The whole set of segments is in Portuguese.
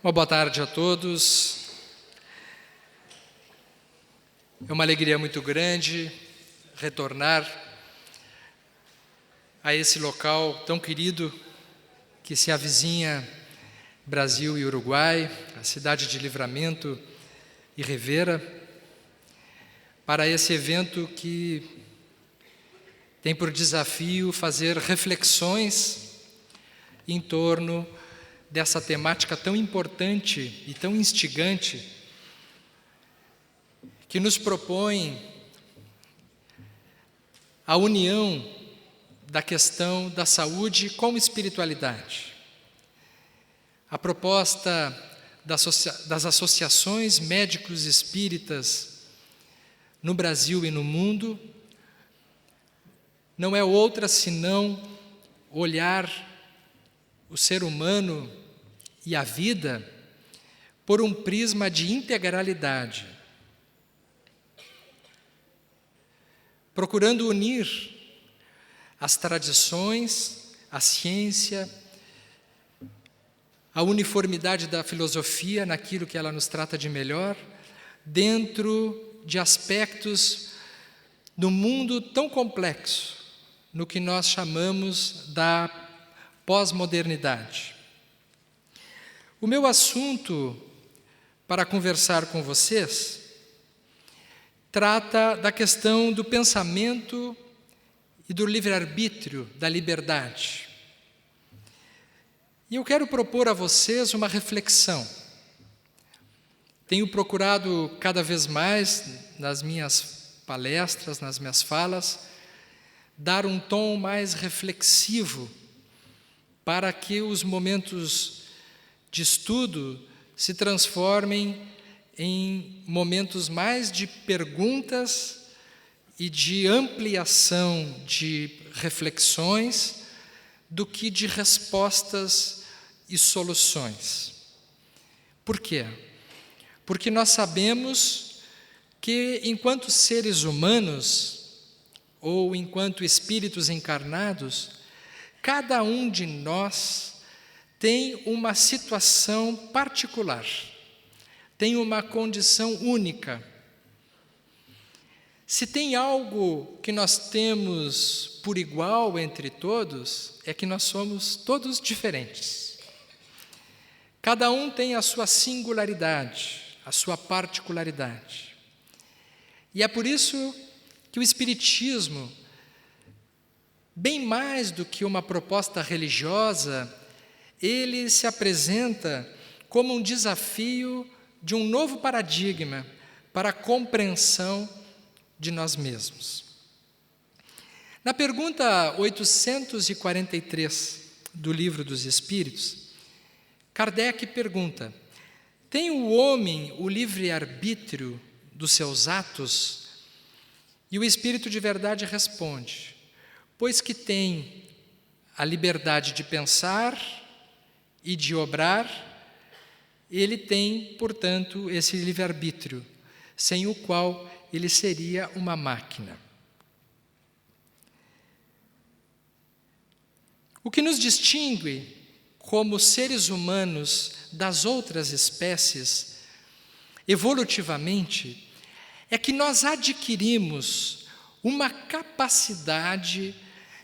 Uma boa tarde a todos. É uma alegria muito grande retornar a esse local tão querido que se avizinha Brasil e Uruguai, a cidade de Livramento e Rivera, para esse evento que tem por desafio fazer reflexões em torno dessa temática tão importante e tão instigante que nos propõe a união da questão da saúde com espiritualidade. A proposta das associações médicos espíritas no Brasil e no mundo não é outra senão olhar o ser humano e a vida por um prisma de integralidade, procurando unir as tradições, a ciência, a uniformidade da filosofia naquilo que ela nos trata de melhor, dentro de aspectos do mundo tão complexo, no que nós chamamos da pós-modernidade. O meu assunto para conversar com vocês trata da questão do pensamento e do livre-arbítrio, da liberdade. E eu quero propor a vocês uma reflexão. Tenho procurado cada vez mais, nas minhas palestras, nas minhas falas, dar um tom mais reflexivo para que os momentos de estudo se transformem em momentos mais de perguntas e de ampliação de reflexões do que de respostas e soluções. Por quê? Porque nós sabemos que, enquanto seres humanos, ou enquanto espíritos encarnados, cada um de nós tem uma situação particular, tem uma condição única. Se tem algo que nós temos por igual entre todos, é que nós somos todos diferentes. Cada um tem a sua singularidade, a sua particularidade. E é por isso que o Espiritismo, bem mais do que uma proposta religiosa, ele se apresenta como um desafio de um novo paradigma para a compreensão de nós mesmos. Na pergunta 843 do Livro dos Espíritos, Kardec pergunta: tem o homem o livre-arbítrio dos seus atos? E o Espírito de Verdade responde: pois que tem a liberdade de pensar e de obrar, ele tem, portanto, esse livre-arbítrio, sem o qual ele seria uma máquina. O que nos distingue como seres humanos das outras espécies, evolutivamente, é que nós adquirimos uma capacidade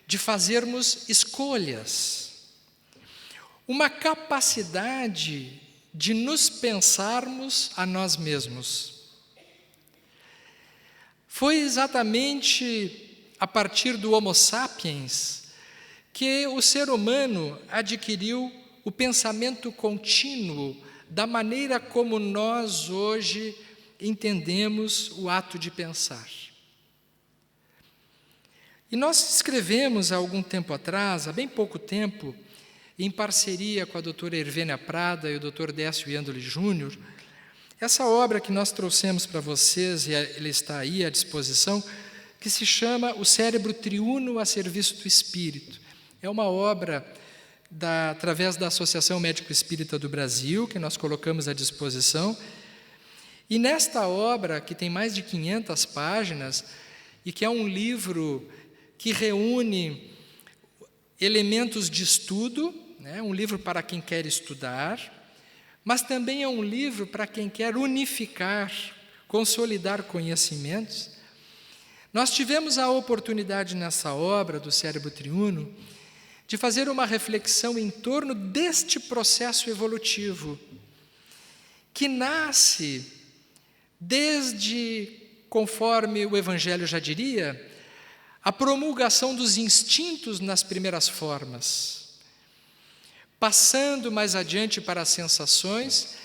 de fazermos escolhas, uma capacidade de nos pensarmos a nós mesmos. Foi exatamente a partir do Homo sapiens que o ser humano adquiriu o pensamento contínuo da maneira como nós hoje entendemos o ato de pensar. E nós escrevemos há algum tempo atrás, há bem pouco tempo, em parceria com a doutora Hervênia Prada e o doutor Décio Iandoli Júnior, essa obra que nós trouxemos para vocês, e ele está aí à disposição, que se chama O Cérebro Triuno a Serviço do Espírito. É uma obra através da Associação Médico Espírita do Brasil, que nós colocamos à disposição. E nesta obra, que tem mais de 500 páginas, e que é um livro que reúne elementos de estudo, né? Um livro para quem quer estudar, mas também é um livro para quem quer unificar, consolidar conhecimentos. Nós tivemos a oportunidade nessa obra do Cérebro Triuno de fazer uma reflexão em torno deste processo evolutivo, que nasce desde, conforme o Evangelho já diria, a promulgação dos instintos nas primeiras formas, passando mais adiante para as sensações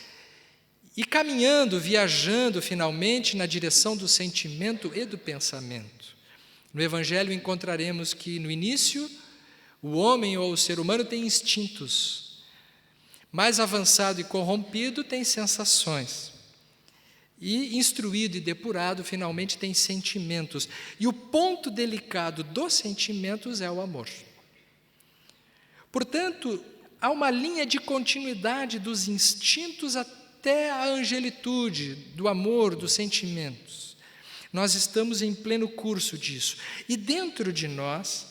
e caminhando, viajando finalmente na direção do sentimento e do pensamento. No Evangelho encontraremos que no início o homem ou o ser humano tem instintos, mais avançado e corrompido tem sensações, e instruído e depurado finalmente tem sentimentos. E o ponto delicado dos sentimentos é o amor. Portanto, há uma linha de continuidade dos instintos até a angelitude, do amor, dos sentimentos. Nós estamos em pleno curso disso. E dentro de nós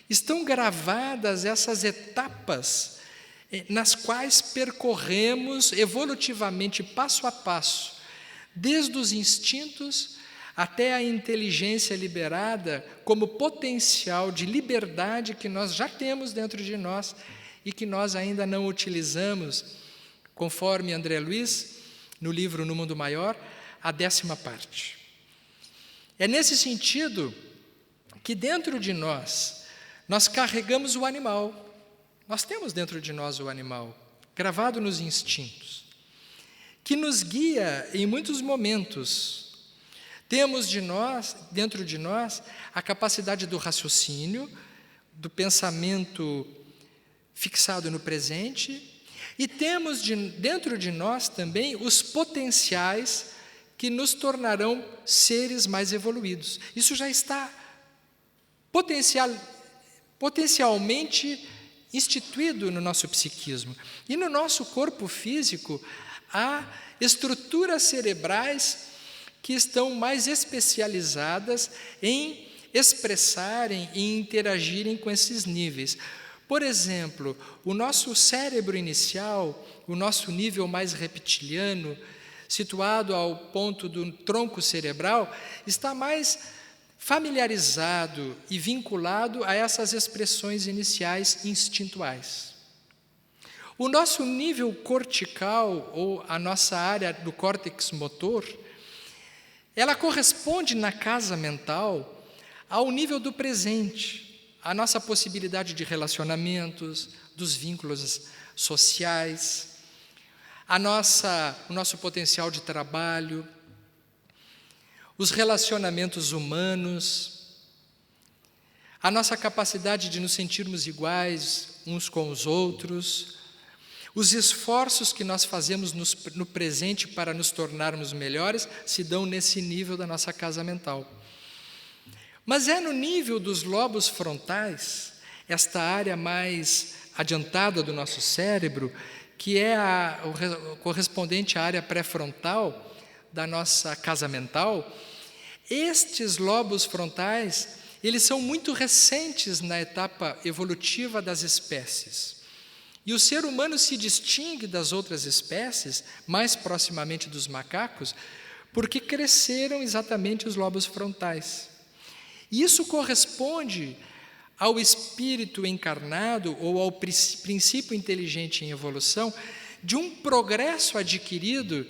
estão gravadas essas etapas nas quais percorremos evolutivamente, passo a passo, desde os instintos até a inteligência liberada como potencial de liberdade que nós já temos dentro de nós e que nós ainda não utilizamos, conforme André Luiz, no livro No Mundo Maior, a 10ª parte. É nesse sentido que dentro de nós carregamos o animal. Nós temos dentro de nós o animal, gravado nos instintos, que nos guia em muitos momentos. Temos dentro de nós, a capacidade do raciocínio, do pensamento fixado no presente, e temos dentro de nós também os potenciais que nos tornarão seres mais evoluídos. Isso já está potencialmente instituído no nosso psiquismo. E no nosso corpo físico, há estruturas cerebrais que estão mais especializadas em expressarem e interagirem com esses níveis. Por exemplo, o nosso cérebro inicial, o nosso nível mais reptiliano, situado ao ponto do tronco cerebral, está mais familiarizado e vinculado a essas expressões iniciais instintuais. O nosso nível cortical, ou a nossa área do córtex motor, ela corresponde na casa mental ao nível do presente, a nossa possibilidade de relacionamentos, dos vínculos sociais, o nosso potencial de trabalho, os relacionamentos humanos, a nossa capacidade de nos sentirmos iguais uns com os outros, os esforços que nós fazemos no presente para nos tornarmos melhores se dão nesse nível da nossa casa mental. Mas é no nível dos lobos frontais, esta área mais adiantada do nosso cérebro, que é o correspondente à área pré-frontal da nossa casa mental. Estes lobos frontais, eles são muito recentes na etapa evolutiva das espécies. E o ser humano se distingue das outras espécies, mais proximamente dos macacos, porque cresceram exatamente os lobos frontais. E isso corresponde ao espírito encarnado ou ao princípio inteligente em evolução de um progresso adquirido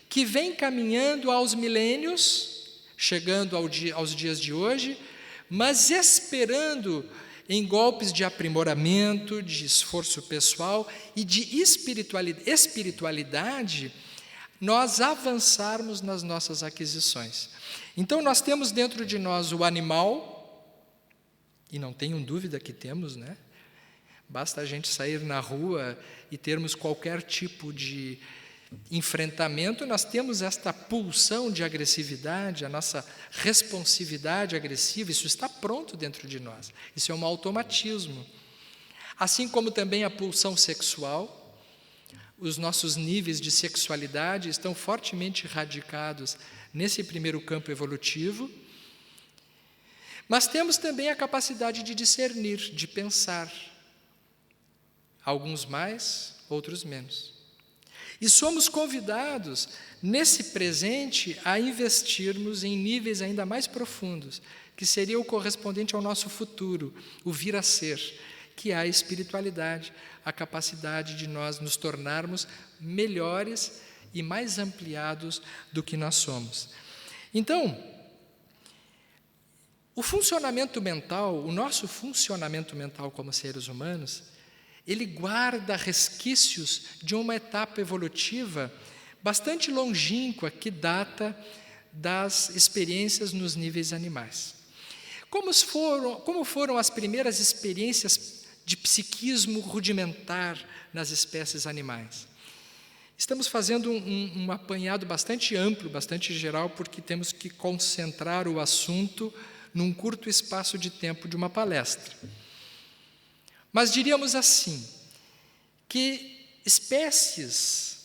que vem caminhando aos milênios, chegando aos dias de hoje, mas esperando em golpes de aprimoramento, de esforço pessoal e de espiritualidade, nós avançarmos nas nossas aquisições. Então, nós temos dentro de nós o animal, e não tenham dúvida que temos, né? Basta a gente sair na rua e termos qualquer tipo de enfrentamento, nós temos esta pulsão de agressividade, a nossa responsividade agressiva, isso está pronto dentro de nós. Isso é um automatismo. Assim como também a pulsão sexual, os nossos níveis de sexualidade estão fortemente radicados nesse primeiro campo evolutivo. Mas temos também a capacidade de discernir, de pensar. Alguns mais, outros menos. E somos convidados, nesse presente, a investirmos em níveis ainda mais profundos, que seria o correspondente ao nosso futuro, o vir a ser, que é a espiritualidade, a capacidade de nós nos tornarmos melhores e mais ampliados do que nós somos. Então, o funcionamento mental, o nosso funcionamento mental como seres humanos, ele guarda resquícios de uma etapa evolutiva bastante longínqua que data das experiências nos níveis animais. Como foram as primeiras experiências de psiquismo rudimentar nas espécies animais? Estamos fazendo um apanhado bastante amplo, bastante geral, porque temos que concentrar o assunto num curto espaço de tempo de uma palestra. Mas diríamos assim, que espécies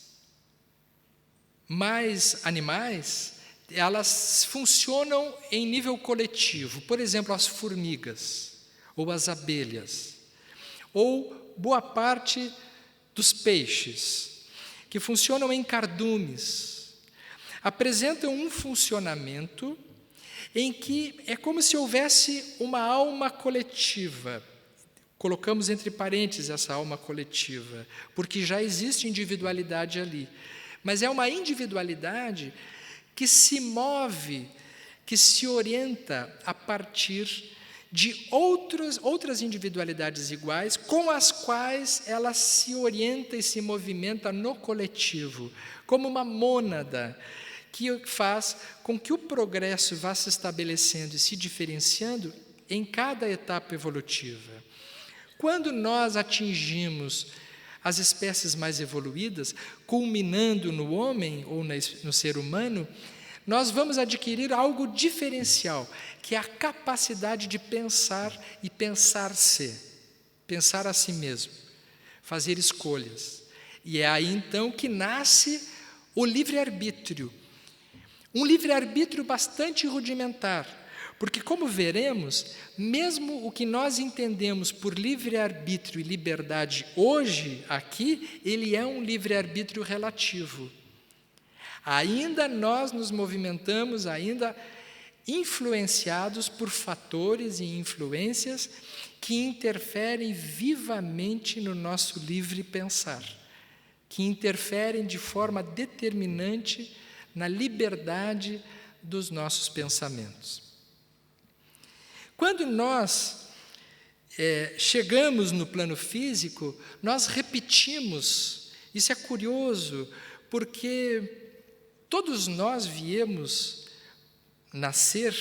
mais animais, elas funcionam em nível coletivo. Por exemplo, as formigas, ou as abelhas, ou boa parte dos peixes, que funcionam em cardumes, apresentam um funcionamento em que é como se houvesse uma alma coletiva. Colocamos entre parênteses essa alma coletiva, porque já existe individualidade ali. Mas é uma individualidade que se move, que se orienta a partir de outras individualidades iguais, com as quais ela se orienta e se movimenta no coletivo, como uma mônada, que faz com que o progresso vá se estabelecendo e se diferenciando em cada etapa evolutiva. Quando nós atingimos as espécies mais evoluídas, culminando no homem ou no ser humano, nós vamos adquirir algo diferencial, que é a capacidade de pensar e pensar-se, pensar a si mesmo, fazer escolhas. E é aí então que nasce o livre-arbítrio. Um livre-arbítrio bastante rudimentar, porque, como veremos, mesmo o que nós entendemos por livre-arbítrio e liberdade hoje, aqui, ele é um livre-arbítrio relativo. Ainda nós nos movimentamos, ainda influenciados por fatores e influências que interferem vivamente no nosso livre pensar, que interferem de forma determinante na liberdade dos nossos pensamentos. Quando nós chegamos no plano físico, nós repetimos, isso é curioso, porque todos nós viemos nascer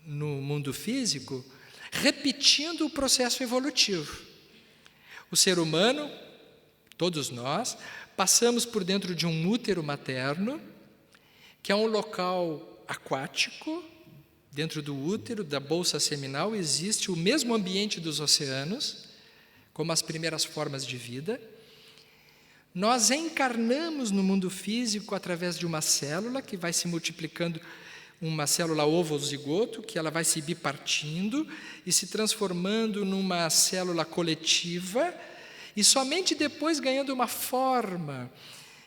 no mundo físico repetindo o processo evolutivo. O ser humano, todos nós, passamos por dentro de um útero materno, que é um local aquático. Dentro do útero, da bolsa seminal, existe o mesmo ambiente dos oceanos, como as primeiras formas de vida. Nós encarnamos no mundo físico através de uma célula que vai se multiplicando, uma célula ovo-zigoto, que ela vai se bipartindo e se transformando numa célula coletiva, e somente depois ganhando uma forma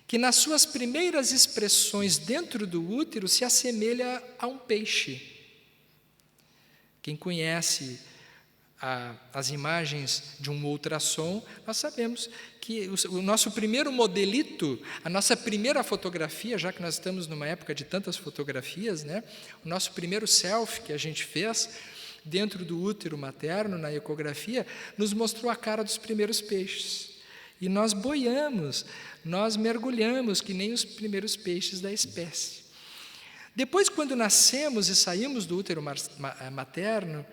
que, nas suas primeiras expressões dentro do útero, se assemelha a um peixe. Quem conhece as imagens de um ultrassom, nós sabemos que o nosso primeiro modelito, a nossa primeira fotografia, já que nós estamos numa época de tantas fotografias, né? O nosso primeiro selfie que a gente fez dentro do útero materno, na ecografia, nos mostrou a cara dos primeiros peixes. E nós boiamos, nós mergulhamos que nem os primeiros peixes da espécie. Depois, quando nascemos e saímos do útero materno,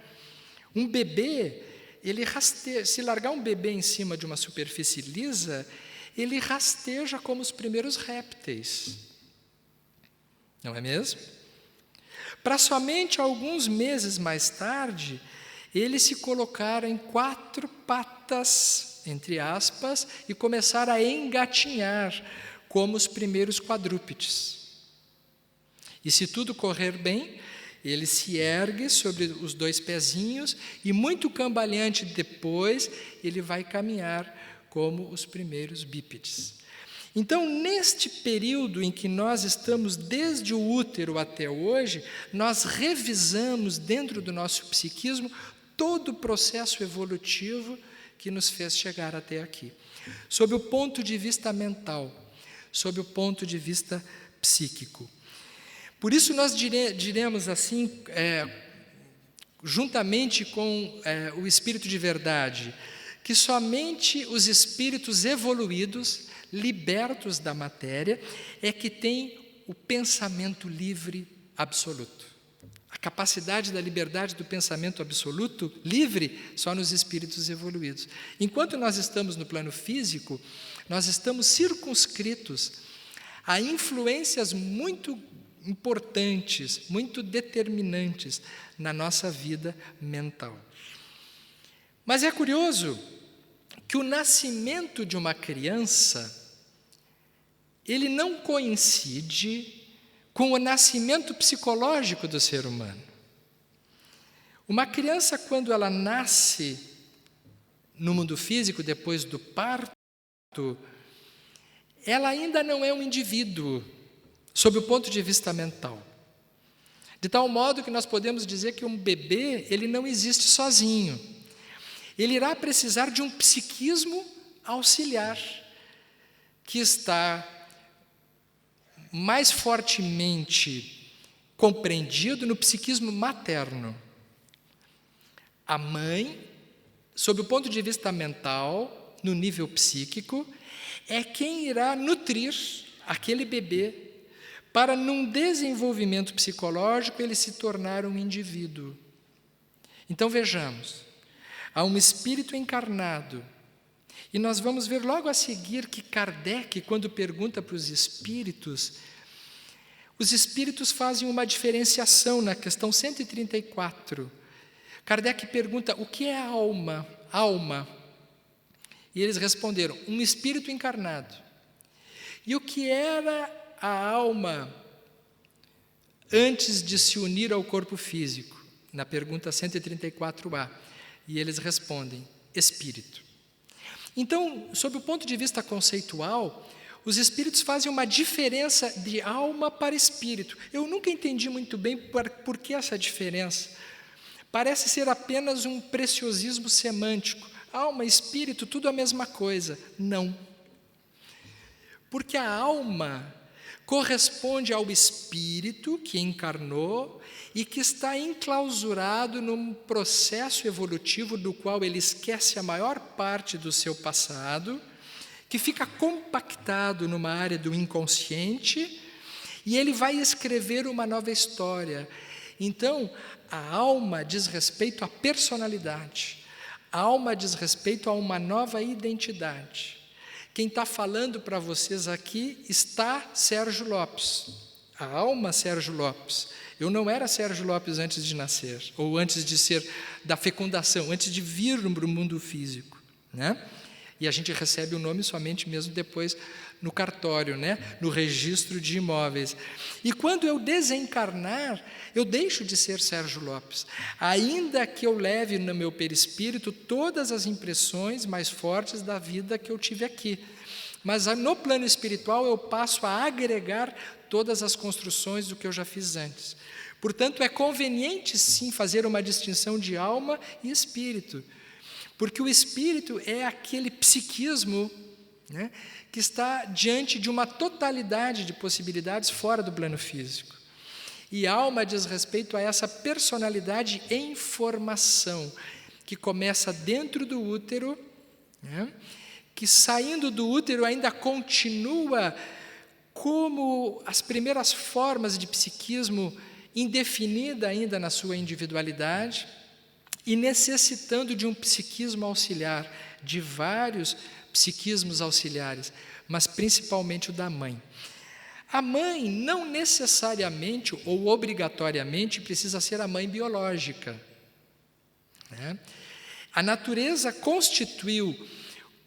um bebê, ele rasteja, se largar um bebê em cima de uma superfície lisa, ele rasteja como os primeiros répteis. Não é mesmo? Para somente alguns meses mais tarde, ele se colocar em 4 patas, entre aspas, e começar a engatinhar como os primeiros quadrúpedes. E se tudo correr bem, Ele se ergue sobre os 2 pezinhos e, muito cambaleante depois, ele vai caminhar como os primeiros bípedes. Então, neste período em que nós estamos desde o útero até hoje, nós revisamos dentro do nosso psiquismo todo o processo evolutivo que nos fez chegar até aqui, sob o ponto de vista mental, sob o ponto de vista psíquico. Por isso nós diremos assim, juntamente com o Espírito de verdade, que somente os espíritos evoluídos, libertos da matéria, é que têm o pensamento livre absoluto. A capacidade da liberdade do pensamento absoluto, livre, só nos espíritos evoluídos. Enquanto nós estamos no plano físico, nós estamos circunscritos a influências muito importantes, muito determinantes na nossa vida mental. Mas é curioso que o nascimento de uma criança, ele não coincide com o nascimento psicológico do ser humano. Uma criança, quando ela nasce no mundo físico, depois do parto, ela ainda não é um indivíduo, sob o ponto de vista mental. De tal modo que nós podemos dizer que um bebê, ele não existe sozinho. Ele irá precisar de um psiquismo auxiliar, que está mais fortemente compreendido no psiquismo materno. A mãe, sob o ponto de vista mental, no nível psíquico, é quem irá nutrir aquele bebê para, num desenvolvimento psicológico, ele se tornar um indivíduo. Então, vejamos, há um espírito encarnado, e nós vamos ver logo a seguir que Kardec, quando pergunta para os espíritos fazem uma diferenciação na questão 134. Kardec pergunta, o que é a alma? Alma. E eles responderam, um espírito encarnado. E o que era a alma antes de se unir ao corpo físico? Na pergunta 134A. E eles respondem, espírito. Então, sob o ponto de vista conceitual, os espíritos fazem uma diferença de alma para espírito. Eu nunca entendi muito bem por que essa diferença. Parece ser apenas um preciosismo semântico. Alma, espírito, tudo a mesma coisa. Não. Porque a alma corresponde ao espírito que encarnou e que está enclausurado num processo evolutivo do qual ele esquece a maior parte do seu passado, que fica compactado numa área do inconsciente, e ele vai escrever uma nova história. Então, a alma diz respeito à personalidade, a alma diz respeito a uma nova identidade. Quem está falando para vocês aqui está Sérgio Lopes, a alma Sérgio Lopes. Eu não era Sérgio Lopes antes de nascer, ou antes de ser da fecundação, antes de vir para o mundo físico, né? E a gente recebe o nome somente mesmo depois no cartório, né? No registro de imóveis. E quando eu desencarnar, eu deixo de ser Sérgio Lopes, ainda que eu leve no meu perispírito todas as impressões mais fortes da vida que eu tive aqui. Mas no plano espiritual eu passo a agregar todas as construções do que eu já fiz antes. Portanto, é conveniente sim fazer uma distinção de alma e espírito, porque o espírito é aquele psiquismo, né, que está diante de uma totalidade de possibilidades fora do plano físico. E alma diz respeito a essa personalidade em formação, que começa dentro do útero, né, que saindo do útero ainda continua como as primeiras formas de psiquismo, indefinida ainda na sua individualidade, e necessitando de um psiquismo auxiliar, de vários psiquismos auxiliares, mas principalmente o da mãe. A mãe não necessariamente ou obrigatoriamente precisa ser a mãe biológica, né? A natureza constituiu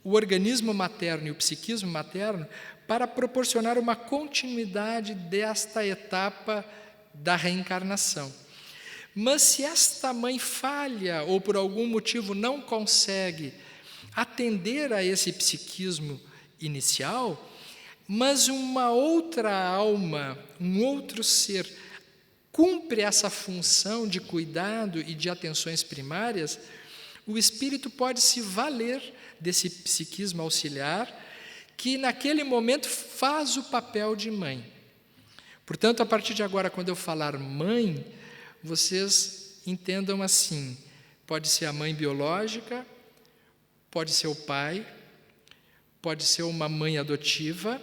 o organismo materno e o psiquismo materno para proporcionar uma continuidade desta etapa da reencarnação. Mas se esta mãe falha ou por algum motivo não consegue atender a esse psiquismo inicial, mas uma outra alma, um outro ser, cumpre essa função de cuidado e de atenções primárias, o espírito pode se valer desse psiquismo auxiliar, que naquele momento faz o papel de mãe. Portanto, a partir de agora, quando eu falar mãe, vocês entendam assim: pode ser a mãe biológica, pode ser o pai, pode ser uma mãe adotiva,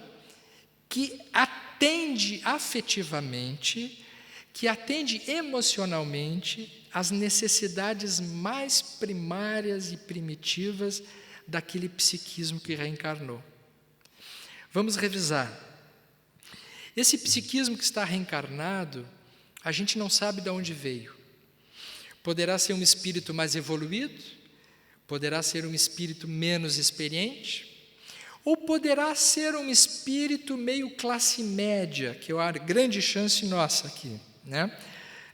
que atende afetivamente, que atende emocionalmente às necessidades mais primárias e primitivas daquele psiquismo que reencarnou. Vamos revisar. Esse psiquismo que está reencarnado, a gente não sabe de onde veio. Poderá ser um espírito mais evoluído, poderá ser um espírito menos experiente, ou poderá ser um espírito meio classe média, que é a grande chance nossa aqui, né?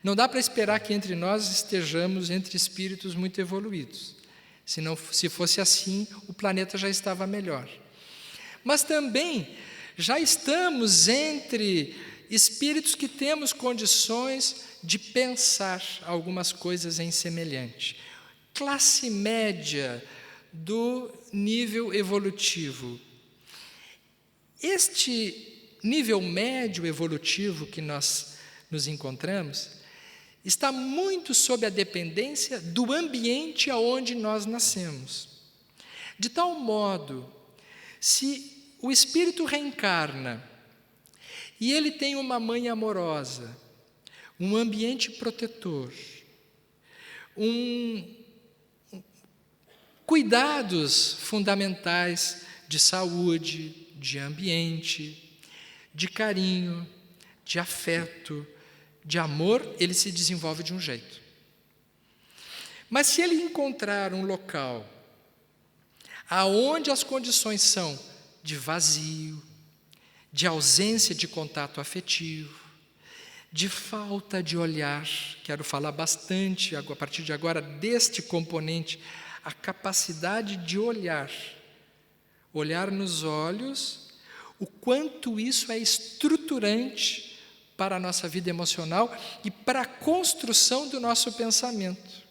Não dá para esperar que entre nós estejamos entre espíritos muito evoluídos. Se fosse assim, o planeta já estava melhor. Mas também já estamos entre espíritos que temos condições de pensar algumas coisas em semelhante. Classe média do nível evolutivo. Este nível médio evolutivo que nós nos encontramos está muito sob a dependência do ambiente aonde nós nascemos. De tal modo, se o espírito reencarna e ele tem uma mãe amorosa, um ambiente protetor, cuidados fundamentais de saúde, de ambiente, de carinho, de afeto, de amor, ele se desenvolve de um jeito. Mas se ele encontrar um local aonde as condições são de vazio, de ausência de contato afetivo, de falta de olhar, quero falar bastante a partir de agora deste componente, a capacidade de olhar nos olhos, o quanto isso é estruturante para a nossa vida emocional e para a construção do nosso pensamento.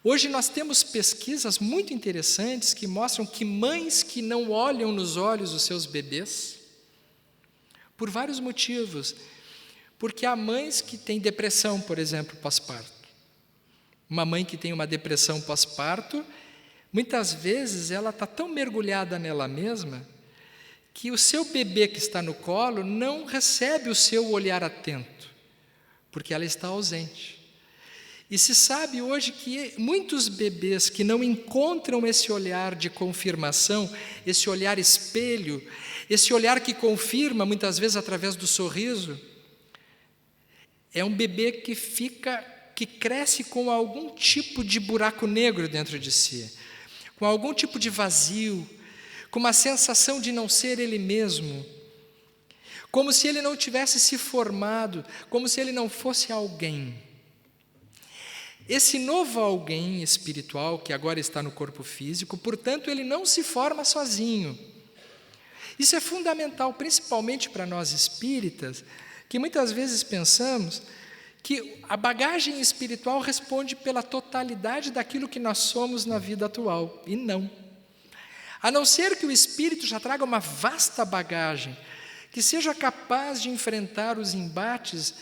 Hoje nós temos pesquisas muito interessantes que mostram que mães que não olham nos olhos os seus bebês, por vários motivos, porque há mães que têm depressão, por exemplo, pós-parto. Uma mãe que tem uma depressão pós-parto, muitas vezes ela está tão mergulhada nela mesma que o seu bebê que está no colo não recebe o seu olhar atento, porque ela está ausente. E se sabe hoje que muitos bebês que não encontram esse olhar de confirmação, esse olhar espelho, esse olhar que confirma, muitas vezes através do sorriso, é um bebê que cresce com algum tipo de buraco negro dentro de si, com algum tipo de vazio, com uma sensação de não ser ele mesmo, como se ele não tivesse se formado, como se ele não fosse alguém. Esse novo alguém espiritual, que agora está no corpo físico, portanto, ele não se forma sozinho. Isso é fundamental, principalmente para nós espíritas, que muitas vezes pensamos que a bagagem espiritual responde pela totalidade daquilo que nós somos na vida atual, e não. A não ser que o espírito já traga uma vasta bagagem, que seja capaz de enfrentar os embates,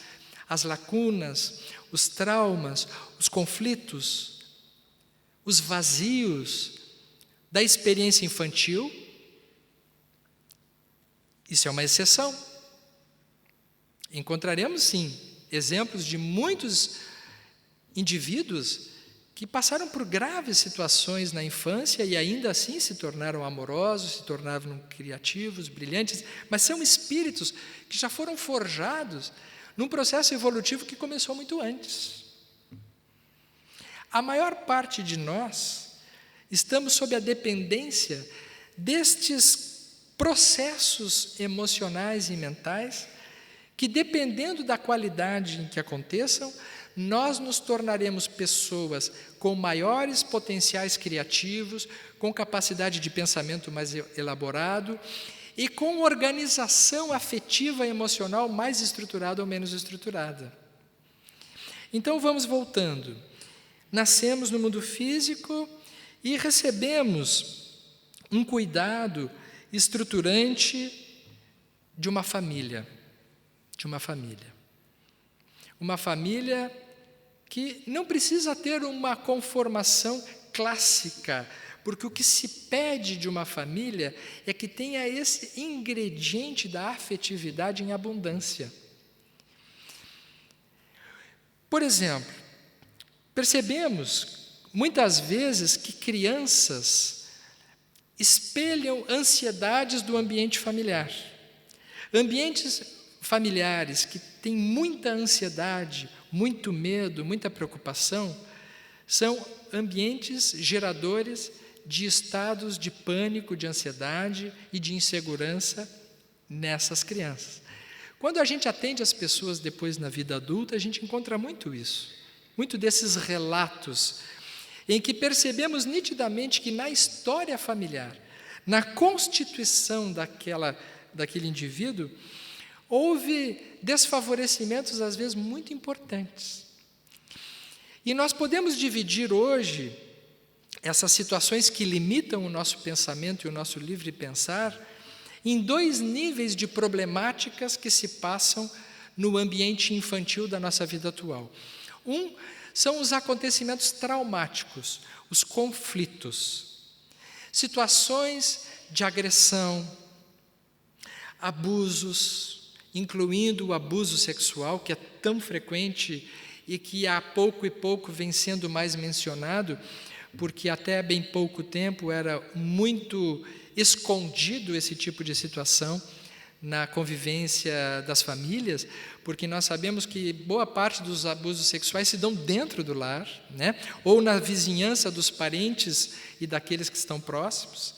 as lacunas, os traumas, os conflitos, os vazios da experiência infantil. Isso é uma exceção. Encontraremos, sim, exemplos de muitos indivíduos que passaram por graves situações na infância e ainda assim se tornaram amorosos, se tornaram criativos, brilhantes, mas são espíritos que já foram forjados num processo evolutivo que começou muito antes. A maior parte de nós estamos sob a dependência destes processos emocionais e mentais que, dependendo da qualidade em que aconteçam, nós nos tornaremos pessoas com maiores potenciais criativos, com capacidade de pensamento mais elaborado e com organização afetiva e emocional mais estruturada ou menos estruturada. Então vamos voltando. Nascemos no mundo físico e recebemos um cuidado estruturante de uma família. Uma família que não precisa ter uma conformação clássica, porque o que se pede de uma família é que tenha esse ingrediente da afetividade em abundância. Por exemplo, percebemos muitas vezes que crianças espelham ansiedades do ambiente familiar. Ambientes familiares que têm muita ansiedade, muito medo, muita preocupação, são ambientes geradores de estados de pânico, de ansiedade e de insegurança nessas crianças. Quando a gente atende as pessoas depois na vida adulta, a gente encontra muito isso, muito desses relatos em que percebemos nitidamente que na história familiar, na constituição daquele indivíduo, houve desfavorecimentos às vezes muito importantes. E nós podemos dividir hoje essas situações que limitam o nosso pensamento e o nosso livre pensar em 2 níveis de problemáticas que se passam no ambiente infantil da nossa vida atual. Um são os acontecimentos traumáticos, os conflitos, situações de agressão, abusos, incluindo o abuso sexual, que é tão frequente e que há pouco e pouco vem sendo mais mencionado, porque até bem pouco tempo era muito escondido esse tipo de situação na convivência das famílias, porque nós sabemos que boa parte dos abusos sexuais se dão dentro do lar, né? Ou na vizinhança dos parentes e daqueles que estão próximos.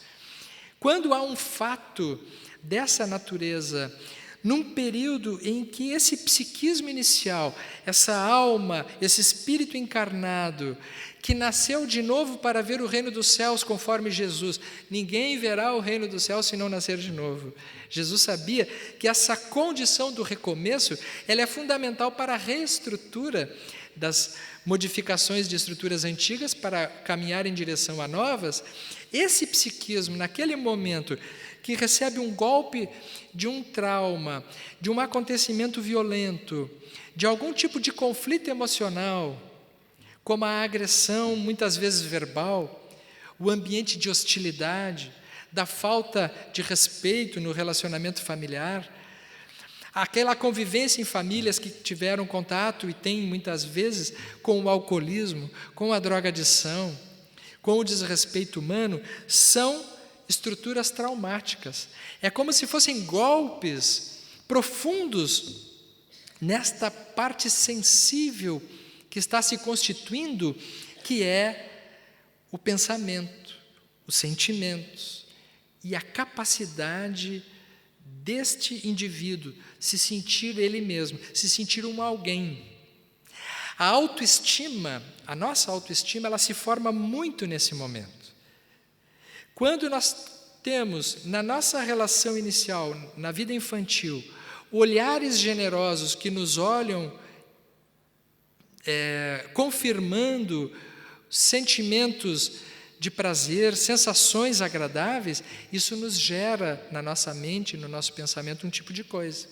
Quando há um fato dessa natureza, num período em que esse psiquismo inicial, essa alma, esse espírito encarnado, que nasceu de novo para ver o reino dos céus conforme Jesus, ninguém verá o reino dos céus se não nascer de novo. Jesus sabia que essa condição do recomeço, ela é fundamental para a reestrutura das modificações de estruturas antigas para caminhar em direção a novas. Esse psiquismo, naquele momento, que recebe um golpe de um trauma, de um acontecimento violento, de algum tipo de conflito emocional, como a agressão, muitas vezes verbal, o ambiente de hostilidade, da falta de respeito no relacionamento familiar, aquela convivência em famílias que tiveram contato e têm muitas vezes com o alcoolismo, com a drogadição, com o desrespeito humano, são estruturas traumáticas. É como se fossem golpes profundos nesta parte sensível que está se constituindo, que é o pensamento, os sentimentos e a capacidade deste indivíduo se sentir ele mesmo, se sentir um alguém. A autoestima, a nossa autoestima, ela se forma muito nesse momento. Quando nós temos, na nossa relação inicial, na vida infantil, olhares generosos que nos olham confirmando sentimentos de prazer, sensações agradáveis, isso nos gera na nossa mente, no nosso pensamento, um tipo de coisa.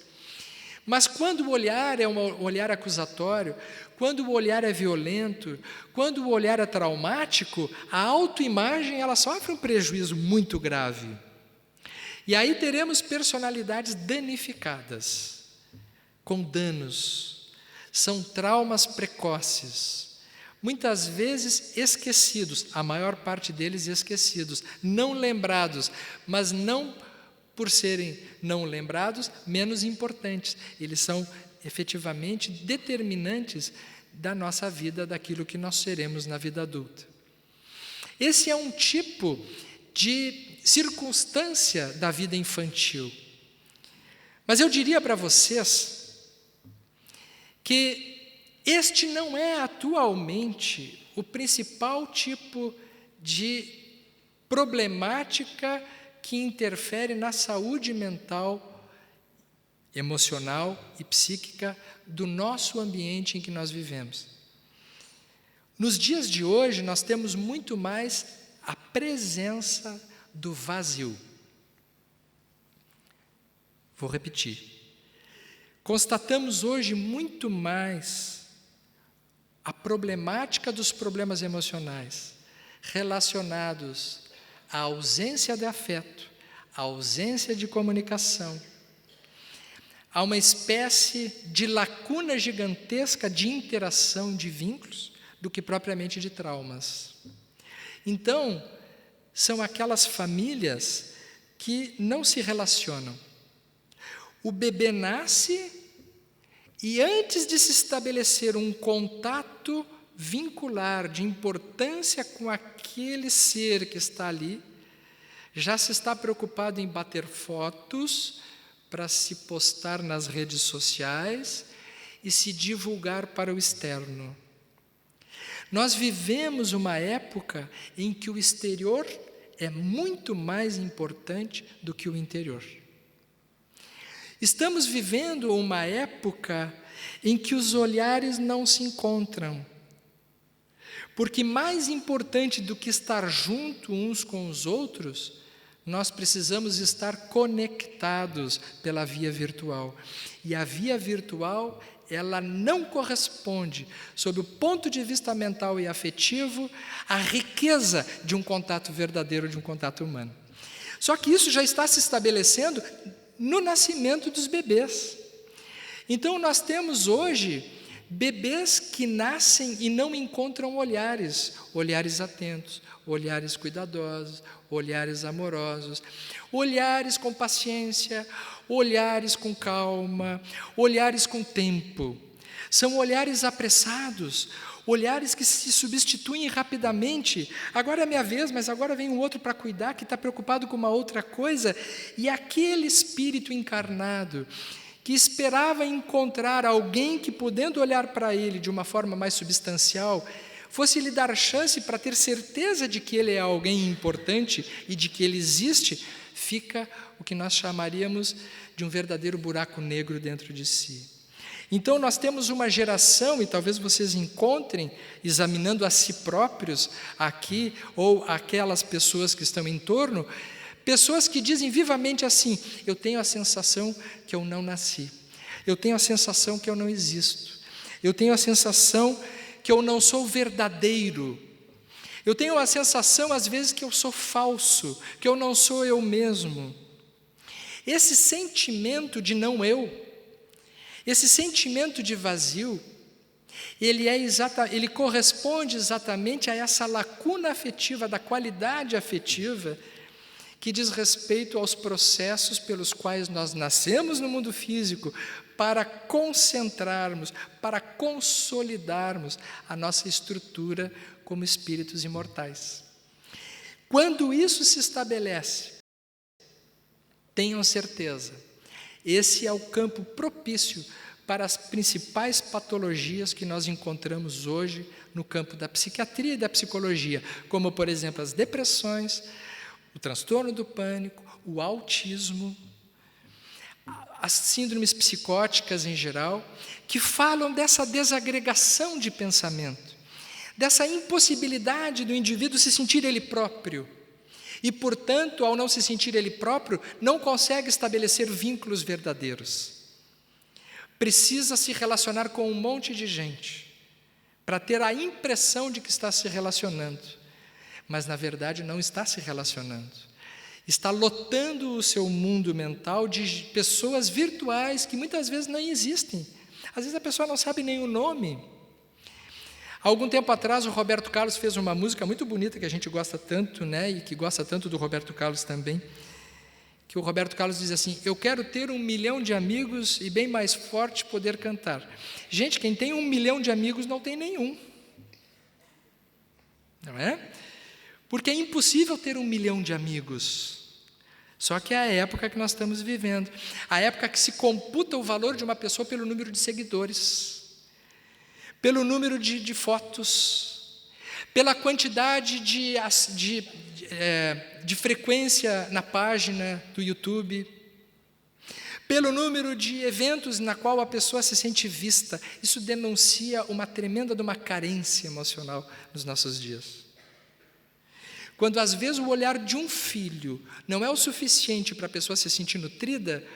Mas quando o olhar é um olhar acusatório, quando o olhar é violento, quando o olhar é traumático, a autoimagem ela sofre um prejuízo muito grave. E aí teremos personalidades danificadas, com danos. São traumas precoces, muitas vezes esquecidos, a maior parte deles esquecidos, não lembrados, mas não por serem não lembrados, menos importantes. Eles são efetivamente determinantes da nossa vida, daquilo que nós seremos na vida adulta. Esse é um tipo de circunstância da vida infantil. Mas eu diria para vocês que Este não é atualmente o principal tipo de problemática que interfere na saúde mental, emocional e psíquica do nosso ambiente em que nós vivemos. Nos dias de hoje, nós temos muito mais a presença do vazio. Vou repetir. Constatamos hoje muito mais a problemática dos problemas emocionais relacionados à ausência de afeto, à ausência de comunicação, a uma espécie de lacuna gigantesca de interação de vínculos do que propriamente de traumas. Então, são aquelas famílias que não se relacionam. O bebê nasce e antes de se estabelecer um contato vincular de importância com aquele ser que está ali, já se está preocupado em bater fotos para se postar nas redes sociais e se divulgar para o externo. Nós vivemos uma época em que o exterior é muito mais importante do que o interior. Estamos vivendo uma época em que os olhares não se encontram. Porque mais importante do que estar junto uns com os outros, nós precisamos estar conectados pela via virtual. E a via virtual, ela não corresponde, sob o ponto de vista mental e afetivo, à riqueza de um contato verdadeiro, de um contato humano. Só que isso já está se estabelecendo no nascimento dos bebês. Então, nós temos hoje bebês que nascem e não encontram olhares atentos, olhares cuidadosos, olhares amorosos, olhares com paciência, olhares com calma, olhares com tempo. São olhares apressados, olhares que se substituem rapidamente. Agora é minha vez, mas agora vem um outro para cuidar, que está preocupado com uma outra coisa. E aquele espírito encarnado, que esperava encontrar alguém que, podendo olhar para ele de uma forma mais substancial, fosse lhe dar chance para ter certeza de que ele é alguém importante e de que ele existe, fica o que nós chamaríamos de um verdadeiro buraco negro dentro de si. Então, nós temos uma geração, e talvez vocês encontrem, examinando a si próprios aqui, ou aquelas pessoas que estão em torno, pessoas que dizem vivamente assim: eu tenho a sensação que eu não nasci, eu tenho a sensação que eu não existo, eu tenho a sensação que eu não sou verdadeiro, eu tenho a sensação às vezes que eu sou falso, que eu não sou eu mesmo. Esse sentimento de não eu, esse sentimento de vazio, ele corresponde exatamente a essa lacuna afetiva, da qualidade afetiva, que diz respeito aos processos pelos quais nós nascemos no mundo físico para concentrarmos, para consolidarmos a nossa estrutura como espíritos imortais. Quando isso se estabelece, tenham certeza, esse é o campo propício para as principais patologias que nós encontramos hoje no campo da psiquiatria e da psicologia, como, por exemplo, as depressões, o transtorno do pânico, o autismo, as síndromes psicóticas em geral, que falam dessa desagregação de pensamento, dessa impossibilidade do indivíduo se sentir ele próprio. E, portanto, ao não se sentir ele próprio, não consegue estabelecer vínculos verdadeiros. Precisa se relacionar com um monte de gente, para ter a impressão de que está se relacionando, mas, na verdade, não está se relacionando. Está lotando o seu mundo mental de pessoas virtuais que muitas vezes não existem. Às vezes a pessoa não sabe nem o nome. Há algum tempo atrás, o Roberto Carlos fez uma música muito bonita, que a gente gosta tanto, né, e que gosta tanto do Roberto Carlos também, que o Roberto Carlos diz assim: eu quero ter 1 milhão de amigos e bem mais forte poder cantar. Gente, quem tem 1 milhão de amigos não tem nenhum. Não é? Porque é impossível ter 1 milhão de amigos. Só que é a época que nós estamos vivendo, a época que se computa o valor de uma pessoa pelo número de seguidores. pelo número de fotos, pela quantidade de frequência na página do YouTube, pelo número de eventos na qual a pessoa se sente vista. Isso denuncia uma tremenda de uma carência emocional nos nossos dias. Quando às vezes o olhar de um filho não é o suficiente para a pessoa se sentir nutrida,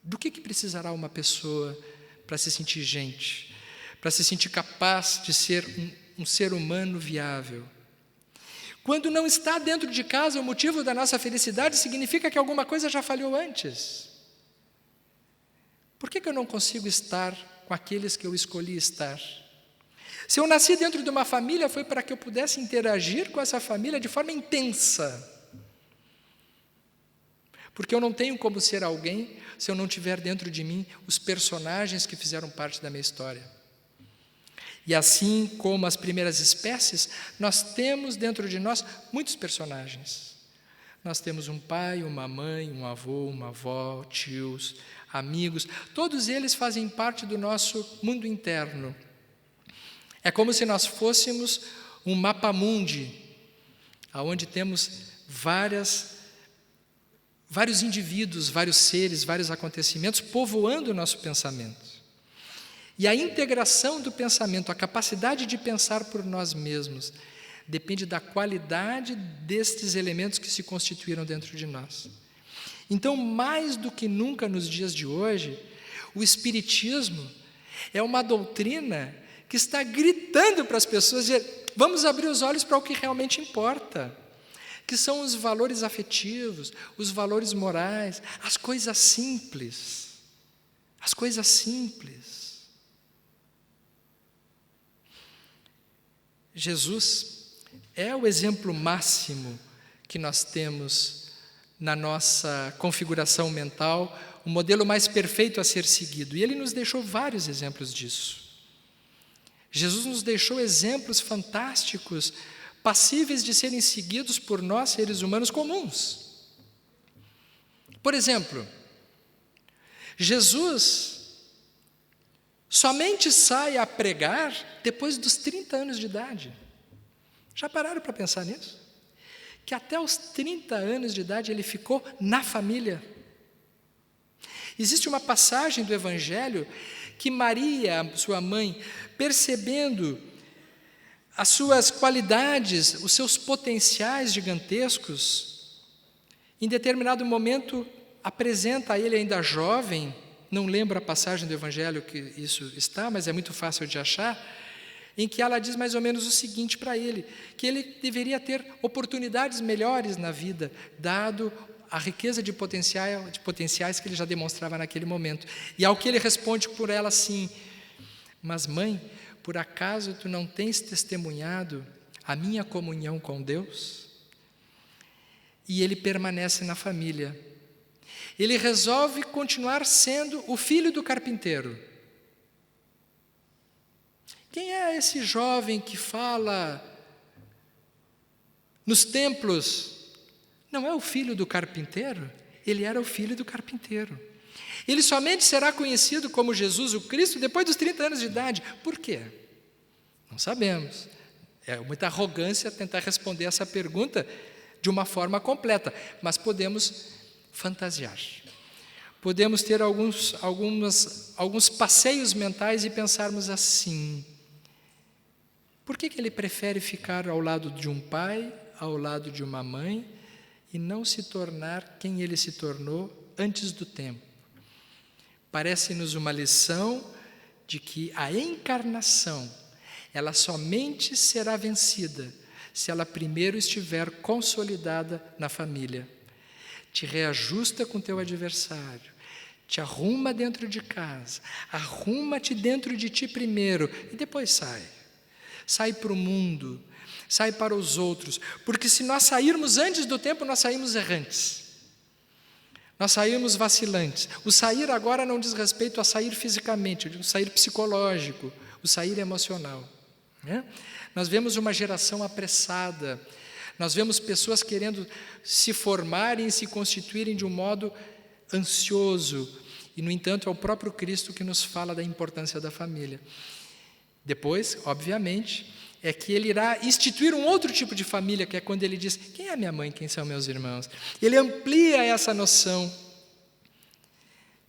do que precisará uma pessoa para se sentir gente, para se sentir capaz de ser um ser humano viável? Quando não está dentro de casa, o motivo da nossa felicidade significa que alguma coisa já falhou antes. Por que eu não consigo estar com aqueles que eu escolhi estar? Se eu nasci dentro de uma família, foi para que eu pudesse interagir com essa família de forma intensa. Porque eu não tenho como ser alguém se eu não tiver dentro de mim os personagens que fizeram parte da minha história. E assim como as primeiras espécies, nós temos dentro de nós muitos personagens. Nós temos um pai, uma mãe, um avô, uma avó, tios, amigos. Todos eles fazem parte do nosso mundo interno. É como se nós fôssemos um mapa-mundi, onde temos vários indivíduos, vários seres, vários acontecimentos povoando o nosso pensamento. E a integração do pensamento, a capacidade de pensar por nós mesmos, depende da qualidade destes elementos que se constituíram dentro de nós. Então, mais do que nunca nos dias de hoje, o Espiritismo é uma doutrina que está gritando para as pessoas, dizer, vamos abrir os olhos para o que realmente importa, que são os valores afetivos, os valores morais, as coisas simples. As coisas simples. Jesus é o exemplo máximo que nós temos na nossa configuração mental, o modelo mais perfeito a ser seguido. E ele nos deixou vários exemplos disso. Jesus nos deixou exemplos fantásticos, passíveis de serem seguidos por nós, seres humanos comuns. Por exemplo, Jesus somente sai a pregar depois dos 30 anos de idade. Já pararam para pensar nisso? Que até os 30 anos de idade ele ficou na família. Existe uma passagem do Evangelho que Maria, sua mãe, percebendo as suas qualidades, os seus potenciais gigantescos, em determinado momento apresenta a ele ainda jovem, não lembro a passagem do Evangelho que isso está, mas é muito fácil de achar, em que ela diz mais ou menos o seguinte para ele, que ele deveria ter oportunidades melhores na vida, dado a riqueza de potenciais que ele já demonstrava naquele momento. E ao que ele responde por ela assim, mas mãe, por acaso tu não tens testemunhado a minha comunhão com Deus? E ele permanece na família. Ele resolve continuar sendo o filho do carpinteiro. Quem é esse jovem que fala nos templos? Não é o filho do carpinteiro? Ele era o filho do carpinteiro. Ele somente será conhecido como Jesus, o Cristo, depois dos 30 anos de idade. Por quê? Não sabemos. É muita arrogância tentar responder essa pergunta de uma forma completa, mas podemos fantasiar. Podemos ter alguns passeios mentais e pensarmos assim, por que ele prefere ficar ao lado de um pai, ao lado de uma mãe, e não se tornar quem ele se tornou antes do tempo? Parece-nos uma lição de que a encarnação, ela somente será vencida se ela primeiro estiver consolidada na família. Te reajusta com teu adversário, te arruma dentro de casa, arruma-te dentro de ti primeiro e depois sai. Sai para o mundo, sai para os outros, porque se nós sairmos antes do tempo, nós saímos errantes. Nós saímos vacilantes. O sair agora não diz respeito a sair fisicamente, o sair psicológico, o sair emocional. Né? Nós vemos uma geração apressada, nós vemos pessoas querendo se formarem e se constituírem de um modo ansioso, e, no entanto, é o próprio Cristo que nos fala da importância da família. Depois, obviamente, é que ele irá instituir um outro tipo de família, que é quando ele diz: quem é minha mãe, quem são meus irmãos? Ele amplia essa noção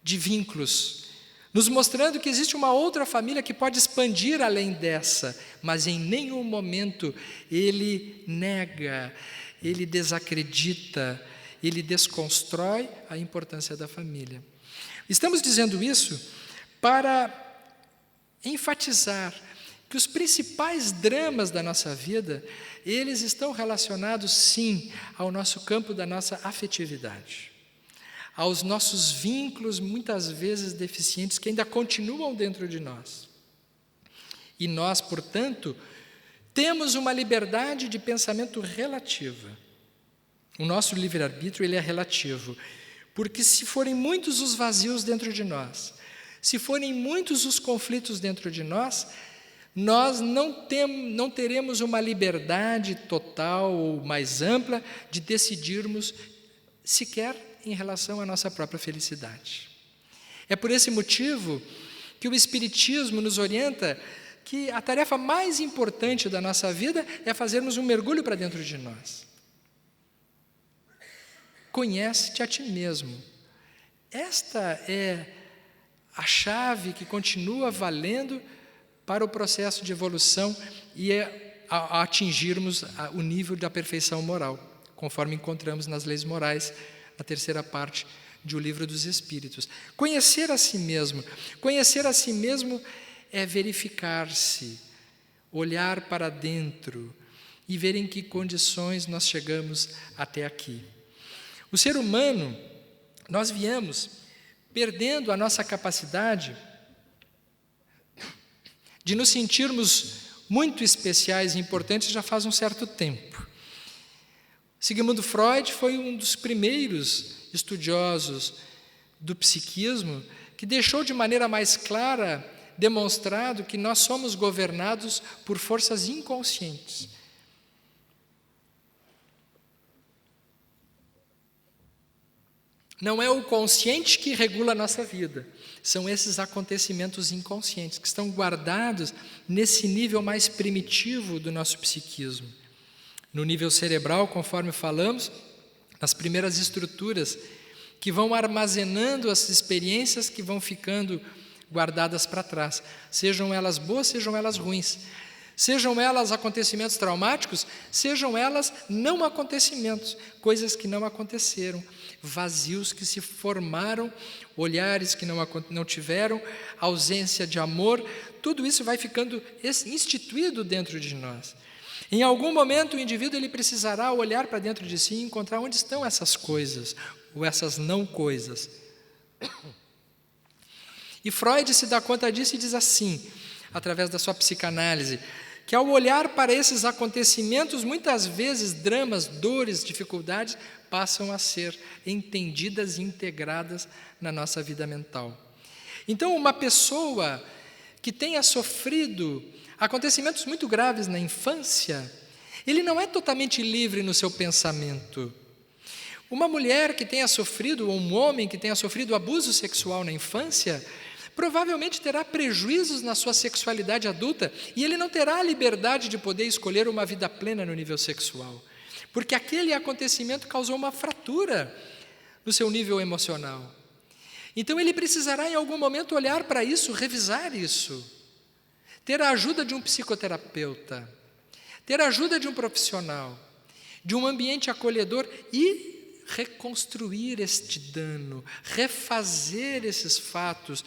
de vínculos, nos mostrando que existe uma outra família que pode expandir além dessa, mas em nenhum momento ele nega, ele desacredita, ele desconstrói a importância da família. Estamos dizendo isso para enfatizar que os principais dramas da nossa vida, eles estão relacionados, sim, ao nosso campo da nossa afetividade, aos nossos vínculos, muitas vezes deficientes, que ainda continuam dentro de nós. E nós, portanto, temos uma liberdade de pensamento relativa. O nosso livre-arbítrio, ele é relativo, porque se forem muitos os vazios dentro de nós, se forem muitos os conflitos dentro de nós não teremos uma liberdade total ou mais ampla de decidirmos sequer em relação à nossa própria felicidade. É por esse motivo que o Espiritismo nos orienta que a tarefa mais importante da nossa vida é fazermos um mergulho para dentro de nós. Conhece-te a ti mesmo. Esta é a chave que continua valendo para o processo de evolução e a atingirmos o nível da perfeição moral, conforme encontramos nas leis morais, na terceira parte do Livro dos Espíritos. Conhecer a si mesmo é verificar-se, olhar para dentro e ver em que condições nós chegamos até aqui. O ser humano, nós viemos perdendo a nossa capacidade de nos sentirmos muito especiais e importantes já faz um certo tempo. Sigmund Freud foi um dos primeiros estudiosos do psiquismo que deixou de maneira mais clara demonstrado que nós somos governados por forças inconscientes. Não é o consciente que regula a nossa vida, são esses acontecimentos inconscientes que estão guardados nesse nível mais primitivo do nosso psiquismo. No nível cerebral, conforme falamos, nas primeiras estruturas que vão armazenando as experiências que vão ficando guardadas para trás, sejam elas boas, sejam elas ruins, sejam elas acontecimentos traumáticos, sejam elas não acontecimentos, coisas que não aconteceram, vazios que se formaram, olhares que não tiveram, ausência de amor, tudo isso vai ficando instituído dentro de nós. Em algum momento o indivíduo ele precisará olhar para dentro de si e encontrar onde estão essas coisas, ou essas não coisas. E Freud se dá conta disso e diz assim, através da sua psicanálise, que ao olhar para esses acontecimentos, muitas vezes dramas, dores, dificuldades, passam a ser entendidas e integradas na nossa vida mental. Então, uma pessoa que tenha sofrido acontecimentos muito graves na infância, ele não é totalmente livre no seu pensamento. Uma mulher que tenha sofrido, ou um homem que tenha sofrido abuso sexual na infância, provavelmente terá prejuízos na sua sexualidade adulta e ele não terá a liberdade de poder escolher uma vida plena no nível sexual, porque aquele acontecimento causou uma fratura no seu nível emocional. Então ele precisará em algum momento olhar para isso, revisar isso, ter a ajuda de um psicoterapeuta, ter a ajuda de um profissional, de um ambiente acolhedor e reconstruir este dano, refazer esses fatos